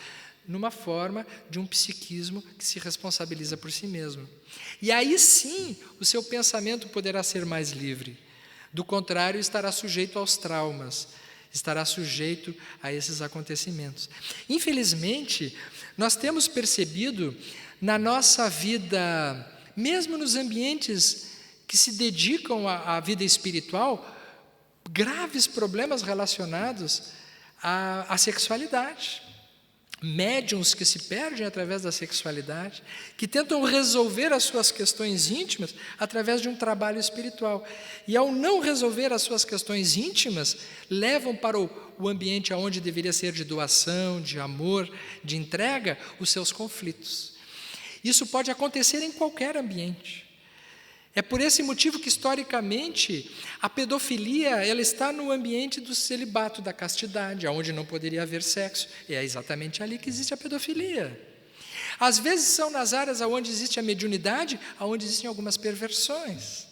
numa forma de um psiquismo que se responsabiliza por si mesmo. E aí sim, o seu pensamento poderá ser mais livre. Do contrário, estará sujeito aos traumas, estará sujeito a esses acontecimentos. Infelizmente, nós temos percebido na nossa vida, mesmo nos ambientes que se dedicam à vida espiritual, graves problemas relacionados à sexualidade. Médiuns que se perdem através da sexualidade, que tentam resolver as suas questões íntimas através de um trabalho espiritual. E ao não resolver as suas questões íntimas, levam para o ambiente onde deveria ser de doação, de amor, de entrega, os seus conflitos. Isso pode acontecer em qualquer ambiente. É por esse motivo que, historicamente, a pedofilia ela está no ambiente do celibato, da castidade, onde não poderia haver sexo. E é exatamente ali que existe a pedofilia. Às vezes são nas áreas onde existe a mediunidade, onde existem algumas perversões.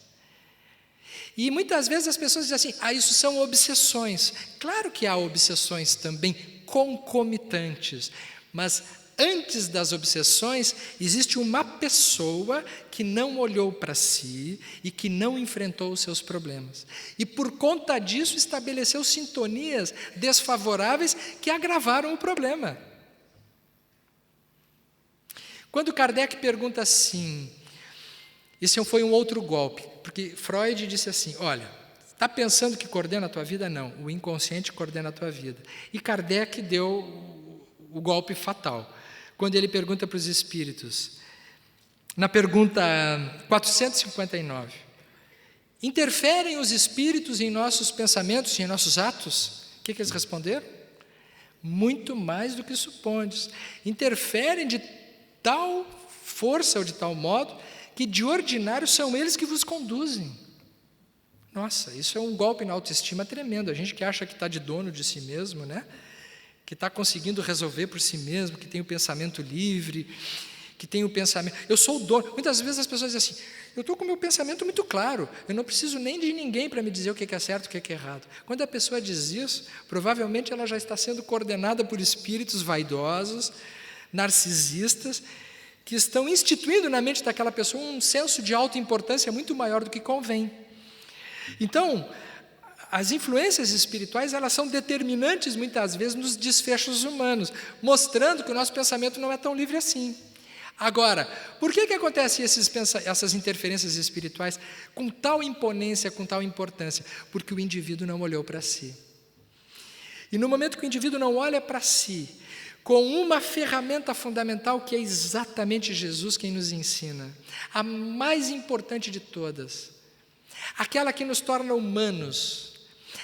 E muitas vezes as pessoas dizem assim, isso são obsessões. Claro que há obsessões também concomitantes, mas antes das obsessões, existe uma pessoa que não olhou para si e que não enfrentou os seus problemas. E por conta disso estabeleceu sintonias desfavoráveis que agravaram o problema. Quando Kardec pergunta assim, esse foi um outro golpe, porque Freud disse assim, olha, está pensando que coordena a tua vida? Não, o inconsciente coordena a tua vida. E Kardec deu o golpe fatal, quando ele pergunta para os espíritos, na pergunta 459, interferem os espíritos em nossos pensamentos e em nossos atos? O que eles responderam? Muito mais do que supondes. Interferem de tal força ou de tal modo que de ordinário são eles que vos conduzem. Nossa, isso é um golpe na autoestima tremendo. A gente que acha que está de dono de si mesmo, né? Que está conseguindo resolver por si mesmo, que tem o pensamento livre, que tem o pensamento... Eu sou o dono. Muitas vezes as pessoas dizem assim, eu estou com o meu pensamento muito claro, eu não preciso nem de ninguém para me dizer o que é certo e o que é errado. Quando a pessoa diz isso, provavelmente ela já está sendo coordenada por espíritos vaidosos, narcisistas, que estão instituindo na mente daquela pessoa um senso de autoimportância muito maior do que convém. Então, as influências espirituais, elas são determinantes muitas vezes nos desfechos humanos, mostrando que o nosso pensamento não é tão livre assim. Agora, por que acontecem essas interferências espirituais com tal imponência, com tal importância? Porque o indivíduo não olhou para si. E no momento que o indivíduo não olha para si, com uma ferramenta fundamental que é exatamente Jesus quem nos ensina, a mais importante de todas, aquela que nos torna humanos,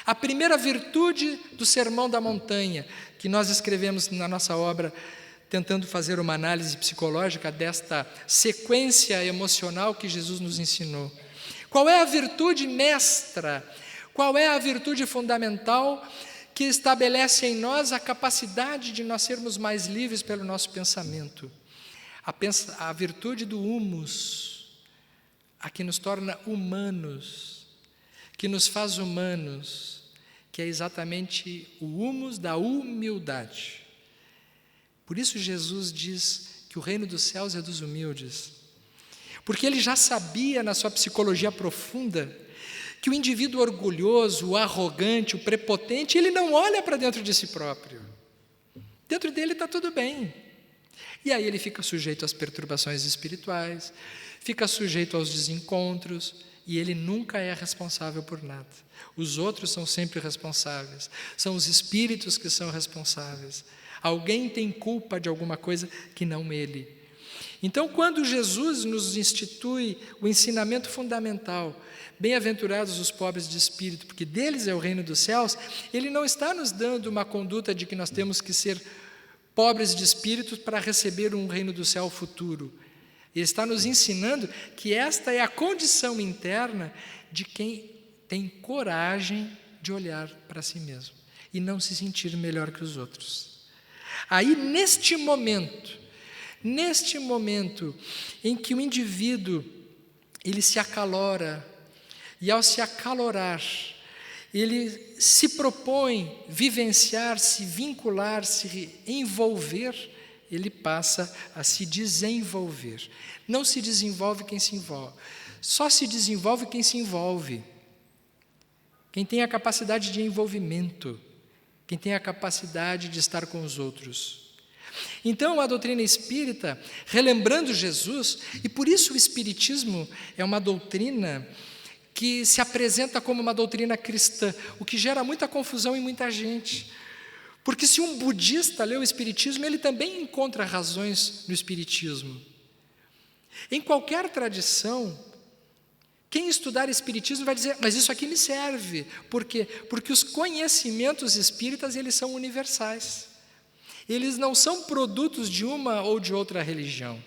a primeira virtude do Sermão da Montanha, que nós escrevemos na nossa obra, tentando fazer uma análise psicológica desta sequência emocional que Jesus nos ensinou. Qual é a virtude mestra? Qual é a virtude fundamental que estabelece em nós a capacidade de nós sermos mais livres pelo nosso pensamento? A virtude do humus, a que nos torna humanos, que nos faz humanos, que é exatamente o humus da humildade. Por isso Jesus diz que o reino dos céus é dos humildes, porque ele já sabia na sua psicologia profunda que o indivíduo orgulhoso, o arrogante, o prepotente, ele não olha para dentro de si próprio. Dentro dele está tudo bem. E aí ele fica sujeito às perturbações espirituais, fica sujeito aos desencontros, e ele nunca é responsável por nada. Os outros são sempre responsáveis, são os espíritos que são responsáveis. Alguém tem culpa de alguma coisa que não ele. Então, quando Jesus nos institui o ensinamento fundamental, bem-aventurados os pobres de espírito, porque deles é o reino dos céus, ele não está nos dando uma conduta de que nós temos que ser pobres de espírito para receber um reino do céu futuro. Ele está nos ensinando que esta é a condição interna de quem tem coragem de olhar para si mesmo e não se sentir melhor que os outros. Aí, neste momento em que o indivíduo ele se acalora, e ao se acalorar, ele se propõe vivenciar, se vincular, se envolver, ele passa a se desenvolver. Não se desenvolve quem se envolve, só se desenvolve quem se envolve. Quem tem a capacidade de envolvimento, quem tem a capacidade de estar com os outros. Então, a doutrina espírita, relembrando Jesus, e por isso o espiritismo é uma doutrina que se apresenta como uma doutrina cristã, o que gera muita confusão em muita gente. Porque se um budista lê o espiritismo, ele também encontra razões no espiritismo. Em qualquer tradição, quem estudar espiritismo vai dizer, mas isso aqui me serve. Por quê? Porque os conhecimentos espíritas, eles são universais. Eles não são produtos de uma ou de outra religião.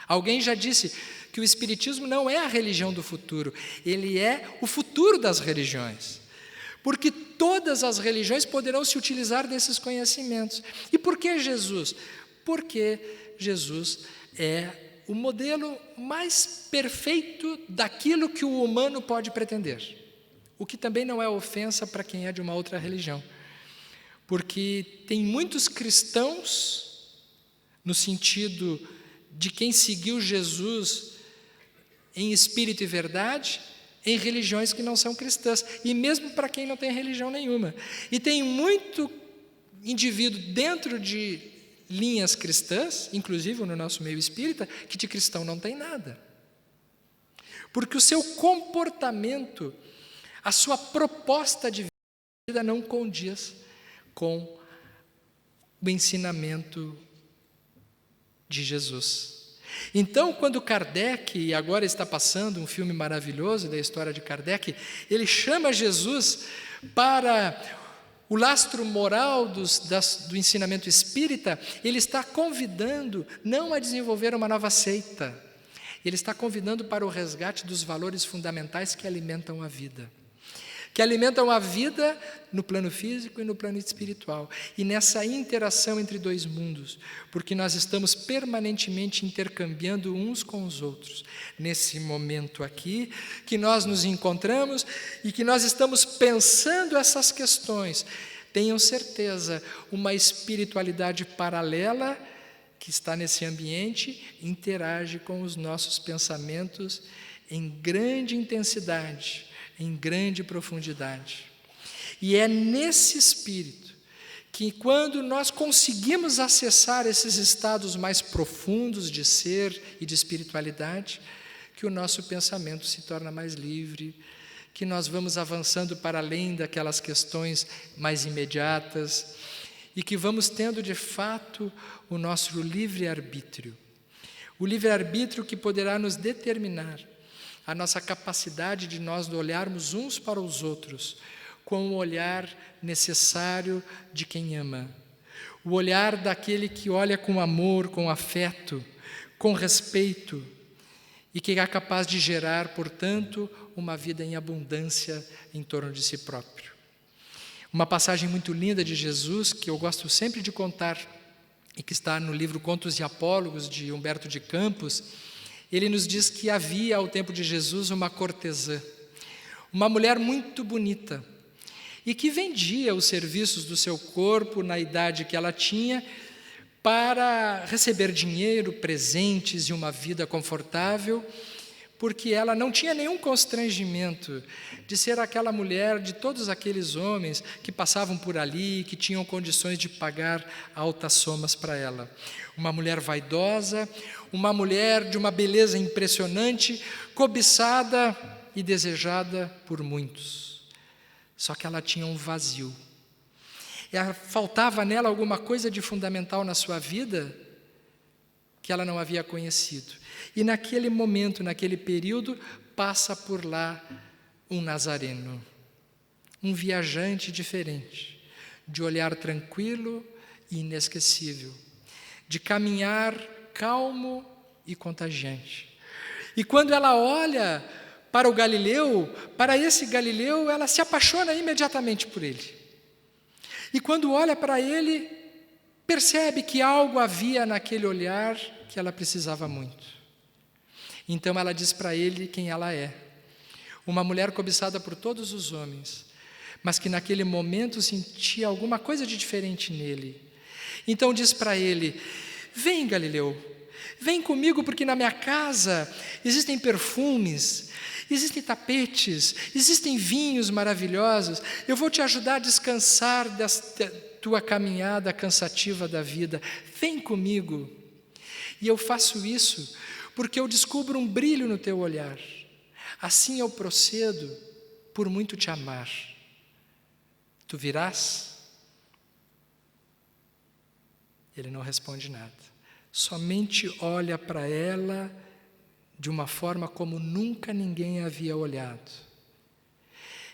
Alguém já disse que o Espiritismo não é a religião do futuro, ele é o futuro das religiões. Porque todas as religiões poderão se utilizar desses conhecimentos. E por que Jesus? Porque Jesus é o modelo mais perfeito daquilo que o humano pode pretender. O que também não é ofensa para quem é de uma outra religião. Porque tem muitos cristãos, no sentido de quem seguiu Jesus em espírito e verdade, em religiões que não são cristãs, e mesmo para quem não tem religião nenhuma. E tem muito indivíduo dentro de linhas cristãs, inclusive no nosso meio espírita, que de cristão não tem nada. Porque o seu comportamento, a sua proposta de vida não condiz com o ensinamento de Jesus. Então, quando Kardec, e agora está passando um filme maravilhoso da história de Kardec, ele chama Jesus para o lastro moral do ensinamento espírita, ele está convidando não a desenvolver uma nova seita, ele está convidando para o resgate dos valores fundamentais que alimentam a vida. Que alimentam a vida no plano físico e no plano espiritual. E nessa interação entre dois mundos, porque nós estamos permanentemente intercambiando uns com os outros. Nesse momento aqui, que nós nos encontramos e que nós estamos pensando essas questões. Tenham certeza, uma espiritualidade paralela que está nesse ambiente interage com os nossos pensamentos em grande intensidade, em grande profundidade. E é nesse espírito que, quando nós conseguimos acessar esses estados mais profundos de ser e de espiritualidade, que o nosso pensamento se torna mais livre, que nós vamos avançando para além daquelas questões mais imediatas e que vamos tendo, de fato, o nosso livre-arbítrio. O livre-arbítrio que poderá nos determinar a nossa capacidade de nós olharmos uns para os outros com o olhar necessário de quem ama. O olhar daquele que olha com amor, com afeto, com respeito e que é capaz de gerar, portanto, uma vida em abundância em torno de si próprio. Uma passagem muito linda de Jesus, que eu gosto sempre de contar e que está no livro Contos e Apólogos, de Humberto de Campos. Ele nos diz que havia, ao tempo de Jesus, uma cortesã, uma mulher muito bonita, e que vendia os serviços do seu corpo, na idade que ela tinha, para receber dinheiro, presentes e uma vida confortável, porque ela não tinha nenhum constrangimento de ser aquela mulher de todos aqueles homens que passavam por ali, que tinham condições de pagar altas somas para ela. Uma mulher vaidosa, uma mulher de uma beleza impressionante, cobiçada e desejada por muitos. Só que ela tinha um vazio. Faltava nela alguma coisa de fundamental na sua vida que ela não havia conhecido. E naquele momento, naquele período, passa por lá um nazareno, um viajante diferente, de olhar tranquilo e inesquecível, de caminhar calmo e contagiante. E quando ela olha para o Galileu, para esse Galileu, ela se apaixona imediatamente por ele. E quando olha para ele, percebe que algo havia naquele olhar que ela precisava muito. Então ela diz para ele quem ela é. Uma mulher cobiçada por todos os homens, mas que naquele momento sentia alguma coisa de diferente nele. Então diz para ele: vem, Galileu, vem comigo, porque na minha casa existem perfumes, existem tapetes, existem vinhos maravilhosos. Eu vou te ajudar a descansar desta tua caminhada cansativa da vida. Vem comigo. E eu faço isso porque eu descubro um brilho no teu olhar. Assim eu procedo por muito te amar. Tu virás? Ele não responde nada. Somente olha para ela de uma forma como nunca ninguém havia olhado.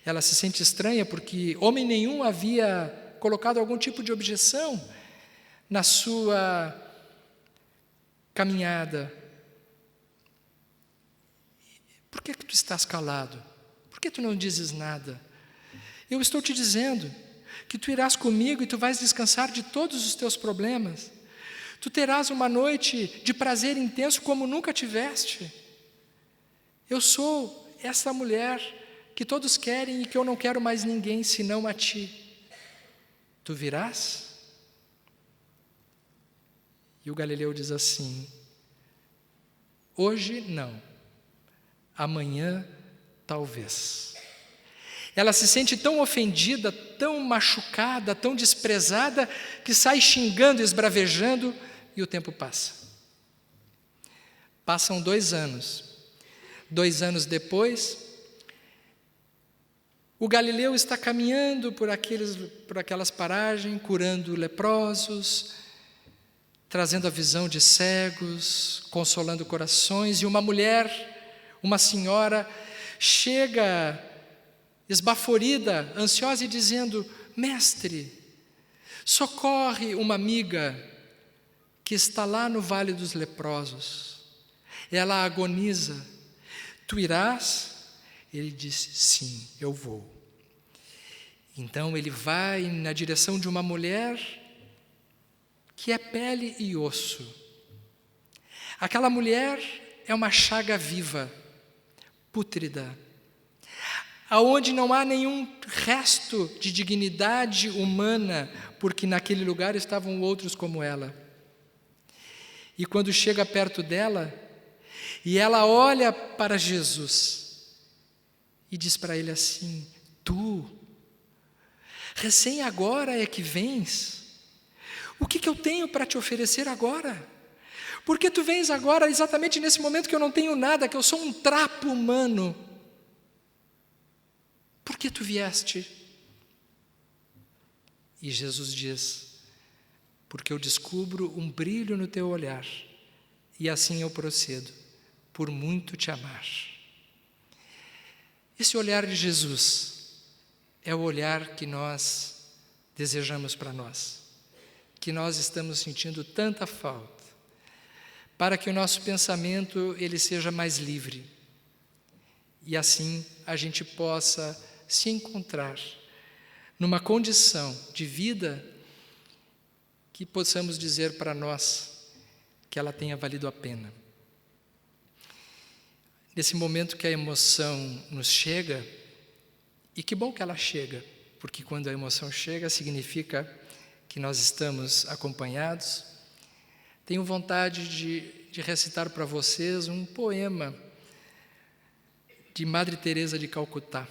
Ela se sente estranha porque homem nenhum havia colocado algum tipo de objeção na sua caminhada Por que tu estás calado? Por que tu não dizes nada? Eu estou te dizendo que tu irás comigo e tu vais descansar de todos os teus problemas. Tu terás uma noite de prazer intenso como nunca tiveste. Eu sou essa mulher que todos querem e que eu não quero mais ninguém senão a ti. Tu virás? E o Galileu diz assim: hoje não, amanhã talvez. Ela se sente tão ofendida, tão machucada, tão desprezada, que sai xingando, esbravejando, e o tempo passa. Passam 2 anos. 2 anos depois, o Galileu está caminhando por aquelas paragens, curando leprosos, trazendo a visão de cegos, consolando corações, e uma mulher, uma senhora, chega esbaforida, ansiosa e dizendo: mestre, socorre uma amiga que está lá no Vale dos Leprosos. Ela agoniza. Tu irás? Ele disse: sim, eu vou. Então ele vai na direção de uma mulher que é pele e osso. Aquela mulher é uma chaga viva, pútrida, aonde não há nenhum resto de dignidade humana, porque naquele lugar estavam outros como ela. E quando chega perto dela, e ela olha para Jesus e diz para ele assim: tu, recém agora é que vens? O que eu tenho para te oferecer agora? Por que tu vens agora exatamente nesse momento que eu não tenho nada, que eu sou um trapo humano? Por que tu vieste? E Jesus diz: porque eu descubro um brilho no teu olhar, e assim eu procedo, por muito te amar. Esse olhar de Jesus é o olhar que nós desejamos para nós, que nós estamos sentindo tanta falta, para que o nosso pensamento ele seja mais livre, e assim a gente possa se encontrar numa condição de vida que possamos dizer para nós que ela tenha valido a pena. Nesse momento que a emoção nos chega, e que bom que ela chega, porque quando a emoção chega significa que nós estamos acompanhados, tenho vontade de recitar para vocês um poema de Madre Teresa de Calcutá.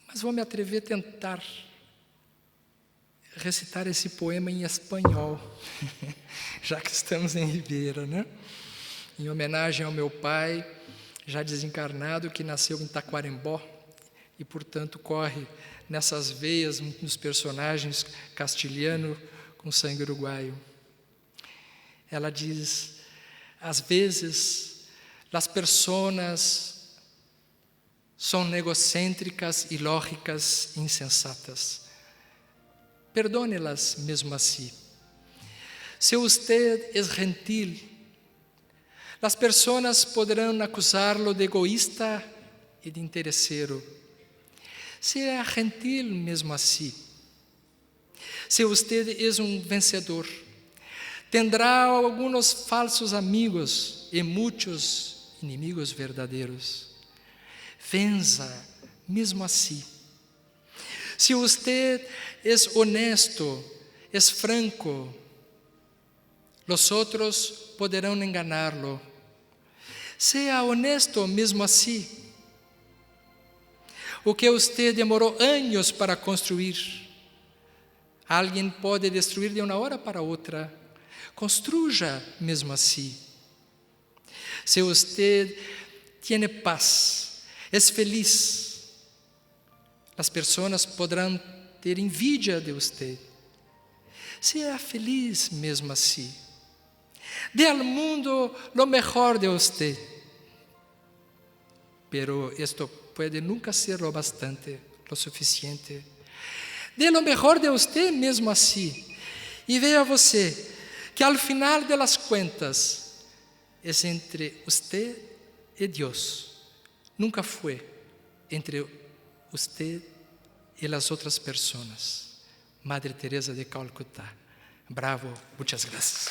Mas vou me atrever a tentar recitar esse poema em espanhol, já que estamos em Ribeira, né? Em homenagem ao meu pai, já desencarnado, que nasceu em Taquarembó e, portanto, corre nessas veias dos personagens castilhano com sangue uruguaio. Ela diz: às vezes, as personas son egocêntricas e lógicas insensatas. Perdone-las mesmo assim. Se usted es gentil, las personas podrán acusarlo de egoísta e de interesseiro. Sea gentil mesmo assim. Se usted es un vencedor, tendrá algunos falsos amigos e muitos inimigos verdadeiros. Venza mesmo assim. Se usted es honesto, es franco, los otros poderão enganá-lo. Sea honesto mesmo assim. O que usted demorou anos para construir, alguém pode destruir de uma hora para outra. Construya mesmo assim. Se usted tiene paz, es feliz, as pessoas poderão ter envidia de usted. Sea feliz mesmo assim. Dê ao mundo lo mejor de usted. Pero esto puede nunca ser lo bastante, lo suficiente. Dê lo mejor de usted mesmo assim. E veja você que al final de las cuentas es entre usted é Deus. Nunca foi entre você e as outras pessoas. Madre Teresa de Calcutá. Bravo, muitas graças.